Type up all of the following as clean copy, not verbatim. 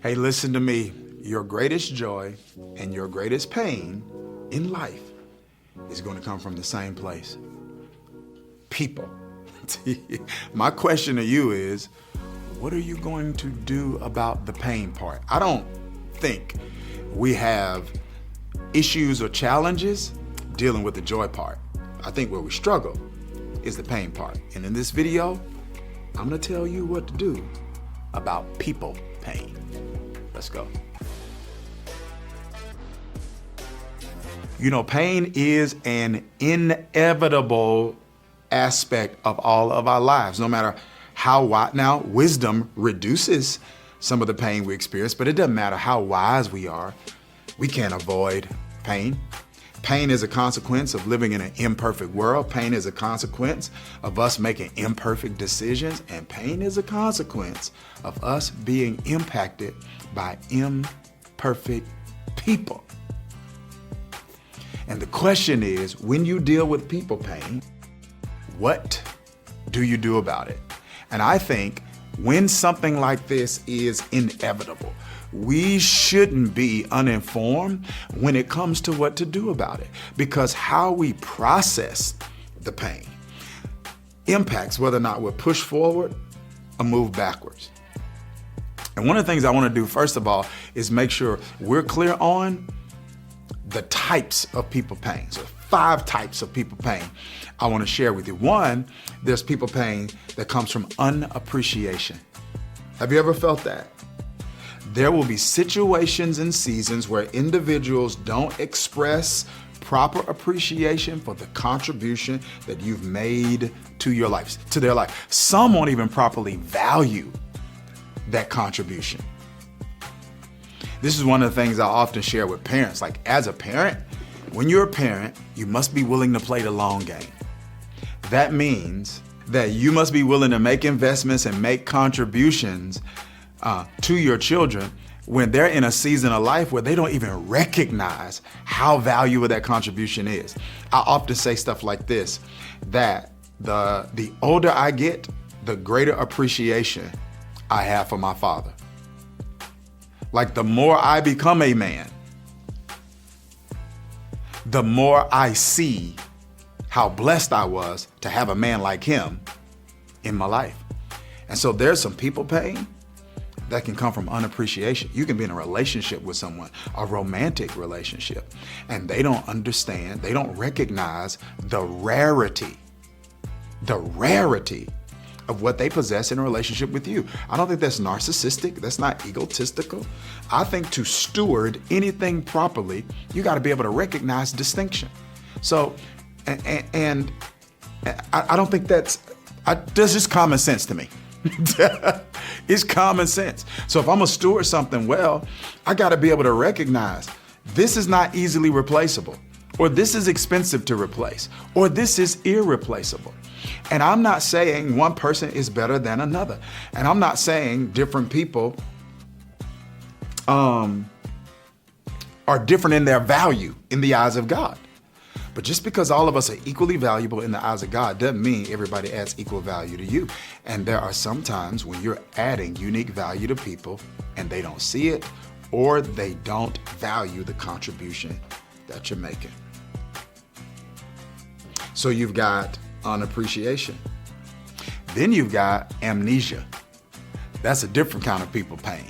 Hey, listen to me. Your greatest joy and your greatest pain in life is going to come from the same place. People. My question to you is, what are you going to do about the pain part? I don't think we have issues or challenges dealing with the joy part. I think where we struggle is the pain part. And in this video, I'm gonna tell you what to do about people pain. Let's go. You know, pain is an inevitable aspect of all of our lives, no matter how wide. Now, wisdom reduces some of the pain we experience, but it doesn't matter how wise we are, we can't avoid pain. Pain is a consequence of living in an imperfect world. Pain is a consequence of us making imperfect decisions, and pain is a consequence of us being impacted by imperfect people. And the question is, when you deal with people pain, what do you do about it? And I think when something like this is inevitable, we shouldn't be uninformed when it comes to what to do about it, because how we process the pain impacts whether or not we're pushed forward or move backwards. And one of the things I want to do, first of all, is make sure we're clear on the types of people pain. So 5 types of people pain I want to share with you. One, there's people pain that comes from unappreciation. Have you ever felt that? There will be situations and seasons where individuals don't express proper appreciation for the contribution that you've made to your life, to their life. Some won't even properly value that contribution. This is one of the things I often share with parents. Like, as a parent, when you're a parent, you must be willing to play the long game. That means that you must be willing to make investments and make contributions to your children when they're in a season of life where they don't even recognize how valuable that contribution is. I often say stuff like this, that the older I get, the greater appreciation I have for my father. Like, the more I become a man, the more I see how blessed I was to have a man like him in my life. And so there's some people pain that can come from unappreciation. You can be in a relationship with someone, a romantic relationship, and they don't understand, they don't recognize the rarity of what they possess in a relationship with you. I don't think that's narcissistic. That's not egotistical. I think to steward anything properly, you got to be able to recognize distinction. So, and I don't think that's just common sense to me. It's common sense. So if I'm gonna steward something well, I got to be able to recognize this is not easily replaceable, or this is expensive to replace, or this is irreplaceable. And I'm not saying one person is better than another. And I'm not saying different people are different in their value in the eyes of God. But just because all of us are equally valuable in the eyes of God doesn't mean everybody adds equal value to you. And there are some times when you're adding unique value to people and they don't see it, or they don't value the contribution that you're making. So you've got unappreciation. Then you've got amnesia. That's a different kind of people pain.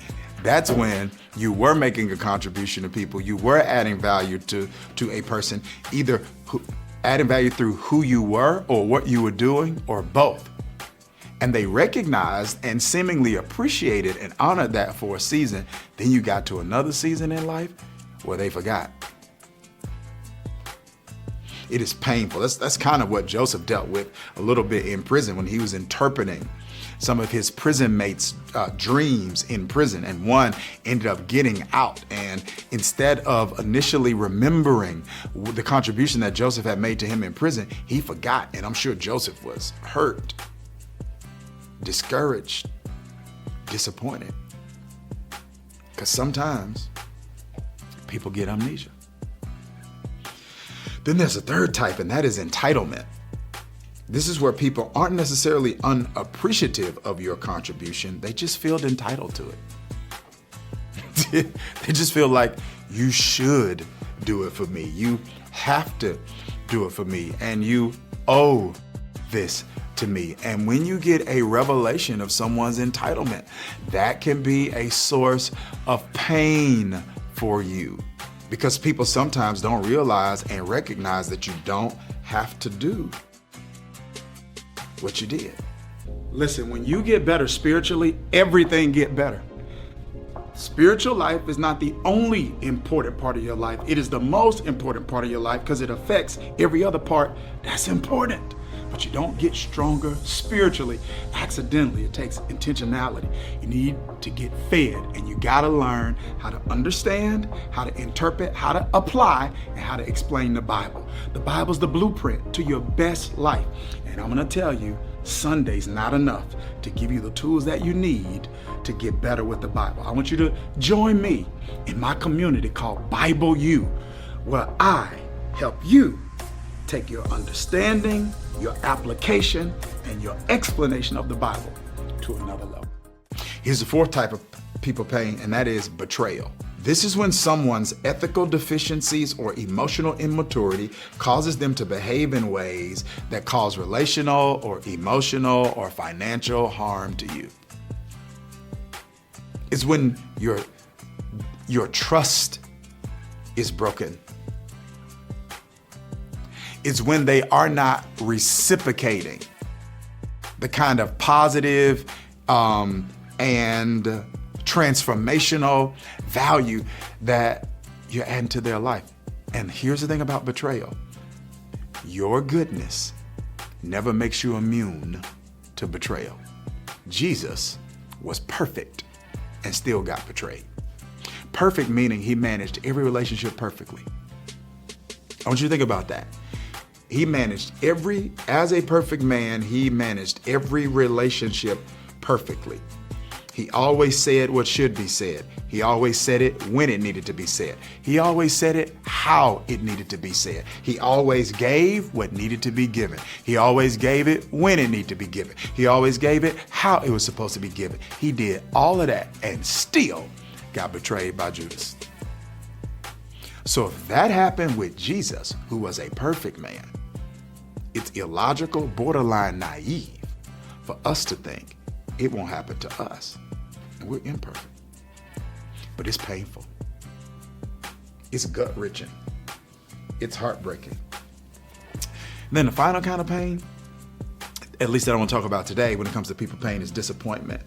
That's when you were making a contribution to people, you were adding value to a person, either adding value through who you were or what you were doing, or both. And they recognized and seemingly appreciated and honored that for a season. Then you got to another season in life where they forgot. It is painful. That's kind of what Joseph dealt with a little bit in prison when he was interpreting some of his prison mates' dreams in prison, and one ended up getting out. And instead of initially remembering the contribution that Joseph had made to him in prison, he forgot. And I'm sure Joseph was hurt, discouraged, disappointed. Because sometimes people get amnesia. Then there's a third type, and that is entitlement. This is where people aren't necessarily unappreciative of your contribution. They just feel entitled to it. They just feel like you should do it for me. You have to do it for me. And you owe this to me. And when you get a revelation of someone's entitlement, that can be a source of pain for you, because people sometimes don't realize and recognize that you don't have to do what you did. Listen, when you get better spiritually, everything get better. Spiritual life is not the only important part of your life. It is the most important part of your life because it affects every other part that's important. But you don't get stronger spiritually accidentally. It takes intentionality. You need to get fed, and you got to learn how to understand, how to interpret, how to apply, and how to explain the Bible. The Bible's the blueprint to your best life. And I'm going to tell you, Sunday's not enough to give you the tools that you need to get better with the Bible. I want you to join me in my community called Bible U, where I help you take your understanding, your application, and your explanation of the Bible to another level. Here's the fourth type of people pain, and that is betrayal. This is when someone's ethical deficiencies or emotional immaturity causes them to behave in ways that cause relational or emotional or financial harm to you. It's when your trust is broken. It's when they are not reciprocating the kind of positive and transformational value that you're adding to their life. And here's the thing about betrayal. Your goodness never makes you immune to betrayal. Jesus was perfect and still got betrayed. Perfect meaning he managed every relationship perfectly. I want you to think about that. He managed as a perfect man, he managed every relationship perfectly. He always said what should be said. He always said it when it needed to be said. He always said it how it needed to be said. He always gave what needed to be given. He always gave it when it needed to be given. He always gave it how it was supposed to be given. He did all of that and still got betrayed by Judas. So if that happened with Jesus, who was a perfect man, it's illogical, borderline naive for us to think it won't happen to us. And we're imperfect. But it's painful. It's gut-wrenching. It's heartbreaking. And then the final kind of pain, at least that I want to talk about today when it comes to people pain, is disappointment.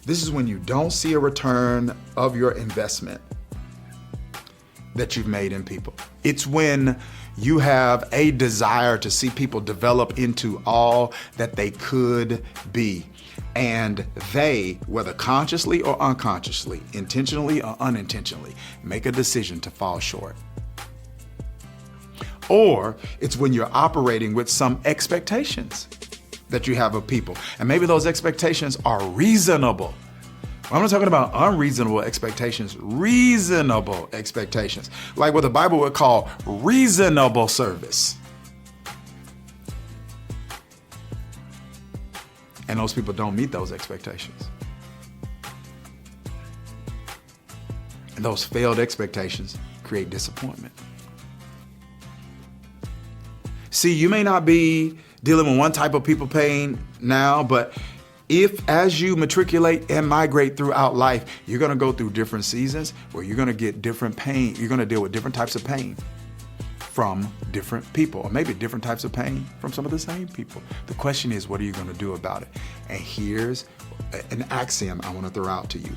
This is when you don't see a return of your investment that you've made in people. It's when you have a desire to see people develop into all that they could be. And they, whether consciously or unconsciously, intentionally or unintentionally, make a decision to fall short. Or it's when you're operating with some expectations that you have of people. And maybe those expectations are reasonable. I'm not talking about unreasonable expectations, reasonable expectations, like what the Bible would call reasonable service. And those people don't meet those expectations. And those failed expectations create disappointment. See, you may not be dealing with one type of people pain now, but if as you matriculate and migrate throughout life, you're going to go through different seasons where you're going to get different pain. You're going to deal with different types of pain from different people, or maybe different types of pain from some of the same people. The question is, what are you going to do about it? And here's an axiom I want to throw out to you.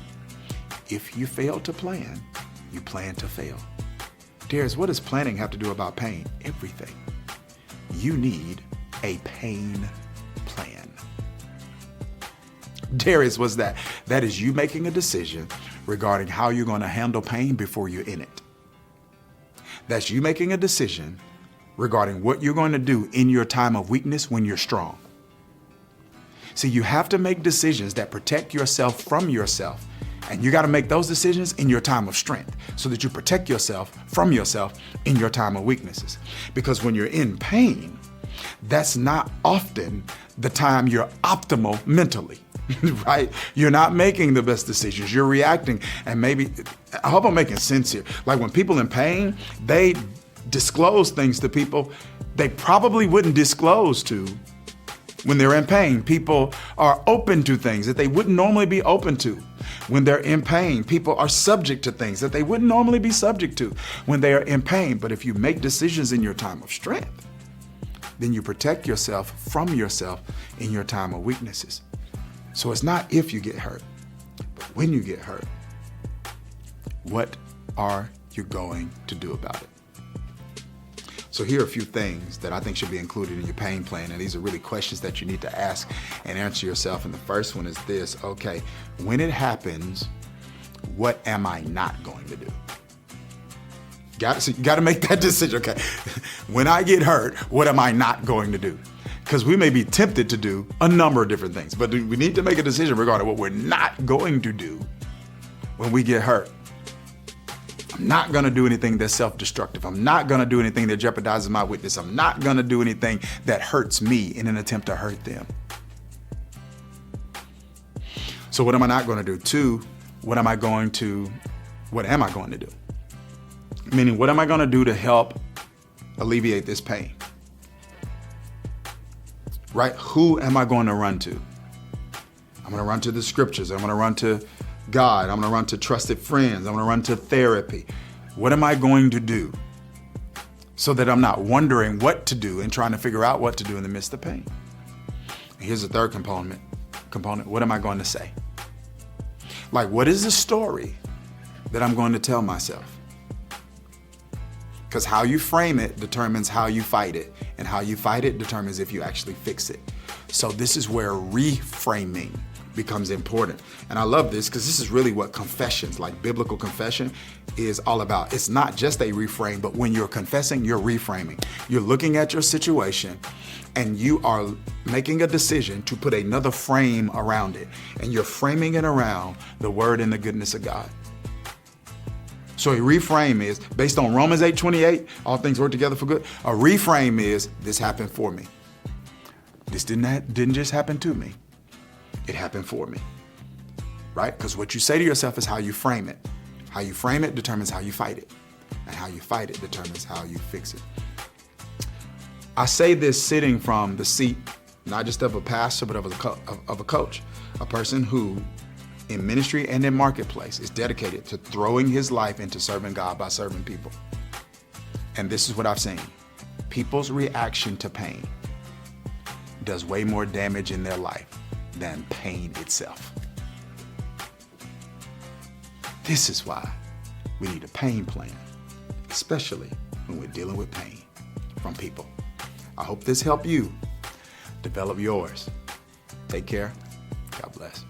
If you fail to plan, you plan to fail. Darius, what does planning have to do about pain? Everything. You need a pain plan. Darius, what's that? That is you making a decision regarding how you're going to handle pain before you're in it. That's you making a decision regarding what you're going to do in your time of weakness when you're strong. See, you have to make decisions that protect yourself from yourself. And you got to make those decisions in your time of strength so that you protect yourself from yourself in your time of weaknesses. Because when you're in pain, that's not often the time you're optimal mentally. right? You're not making the best decisions. You're reacting. And maybe, I hope I'm making sense here. Like when people in pain, they disclose things to people they probably wouldn't disclose to when they're in pain. People are open to things that they wouldn't normally be open to. When they're in pain, people are subject to things that they wouldn't normally be subject to when they are in pain. But if you make decisions in your time of strength, then you protect yourself from yourself in your time of weaknesses. So it's not if you get hurt, but when you get hurt, what are you going to do about it? So here are a few things that I think should be included in your pain plan. And these are really questions that you need to ask and answer yourself. And the first one is this: okay, when it happens, what am I not going to do? So you got to make that decision. Okay, when I get hurt, what am I not going to do? Because we may be tempted to do a number of different things, but we need to make a decision regarding what we're not going to do when we get hurt. I'm not going to do anything that's self-destructive. I'm not going to do anything that jeopardizes my witness. I'm not going to do anything that hurts me in an attempt to hurt them. So what am I not going to do? 2, what am I going to do? Meaning, what am I going to do to help alleviate this pain? Right? Who am I going to run to? I'm going to run to the scriptures. I'm going to run to God. I'm going to run to trusted friends. I'm going to run to therapy. What am I going to do so that I'm not wondering what to do and trying to figure out what to do in the midst of pain? And here's the third component. What am I going to say? Like, what is the story that I'm going to tell myself? Because how you frame it determines how you fight it, and how you fight it determines if you actually fix it. So this is where reframing becomes important. And I love this because this is really what confessions, like biblical confession, is all about. It's not just a reframe, but when you're confessing, you're reframing. You're looking at your situation and you are making a decision to put another frame around it. And you're framing it around the word and the goodness of God. So a reframe is based on Romans 8:28, all things work together for good. A reframe is, this happened for me. This didn't just happen to me. It happened for me, right? Because what you say to yourself is how you frame it. How you frame it determines how you fight it. And how you fight it determines how you fix it. I say this sitting from the seat, not just of a pastor, but of a coach, a person who in ministry and in marketplace is dedicated to throwing his life into serving God by serving people. And this is what I've seen. People's reaction to pain does way more damage in their life than pain itself. This is why we need a pain plan, especially when we're dealing with pain from people. I hope this helped you develop yours. Take care. God bless.